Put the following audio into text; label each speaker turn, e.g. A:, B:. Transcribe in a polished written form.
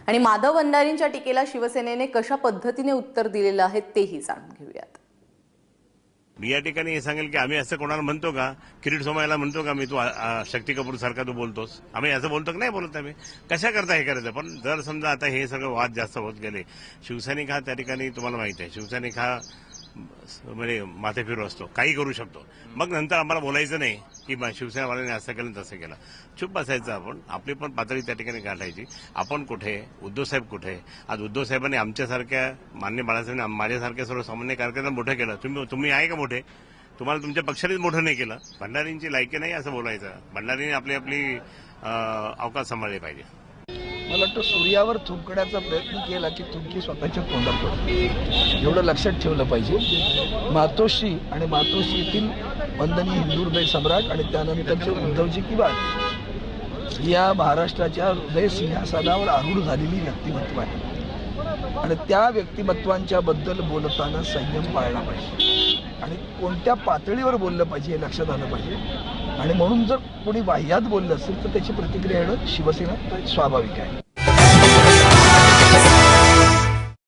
A: आणि माधव भंडारींच्या टीकेला शिवसेनेने कशा पद्धतीने उत्तर दिलेलं आहे तेही जाणून घेऊयात।
B: मी या ठिकाणी हे सांगेल की आम्ही असं कोणाला म्हणतो का, किरीट सोमय्याला म्हणतो का मी तू शक्ती कपूर सारखा तू बोलतोस, आम्ही असं बोलतो की नाही बोलत आम्ही, कशा करता हे करायचं। पण जर समजा आता हे सगळं वाद जास्त होत गेले, शिवसैनिक हा त्या ठिकाणी तुम्हाला माहिती आहे, शिवसैनिक हा म्हणजे माथे फिरू असतो, काही करू शकतो। मग नंतर आम्हाला बोलायचं नाही की शिवसेनावाल्यांनी असं केलं तसं केलं, चुप बसायचं। आपण आपली पण पातळी त्या ठिकाणी गाठायची। आपण कुठे, उद्धव साहेब कुठे, आज उद्धव साहेबांनी आमच्यासारख्या मान्य बाळासाहेबांनी माझ्यासारख्या सर्वसामान्य कार्यकर्त्यांना मोठं केलं। तुम्ही आहे का मोठे? तुम्हाला तुमच्या पक्षानेच मोठं नाही केलं। भंडारींची लायकी नाही असं बोलायचं। भंडारीने आपली आपली अवकाश सांभाळली पाहिजे।
C: मला वाटतं सूर्यावर थुंकण्याचा प्रयत्न केला की थुंकी स्वतःच्या तोंडात पडते, एवढं लक्षात ठेवलं पाहिजे। मातोश्री आणि मातोश्रीतील वंदनीय हिंदुहृदय सम्राट आणि त्यानंतरचे उद्धवजी की बात या महाराष्ट्राच्या हृदय सिंहासनावर आरूढ झालेली व्यक्तिमत्व आहे आणि त्या व्यक्तिमत्वांच्या बद्दल बोलताना संयम पाळला पाहिजे आणि कोणत्या पातळीवर बोललं पाहिजे हे लक्षात आलं पाहिजे। आणि म्हणून जर कोणी वाह्यात बोललं असेल तर त्याची प्रतिक्रिया येणं शिवसेना स्वाभाविक आहे।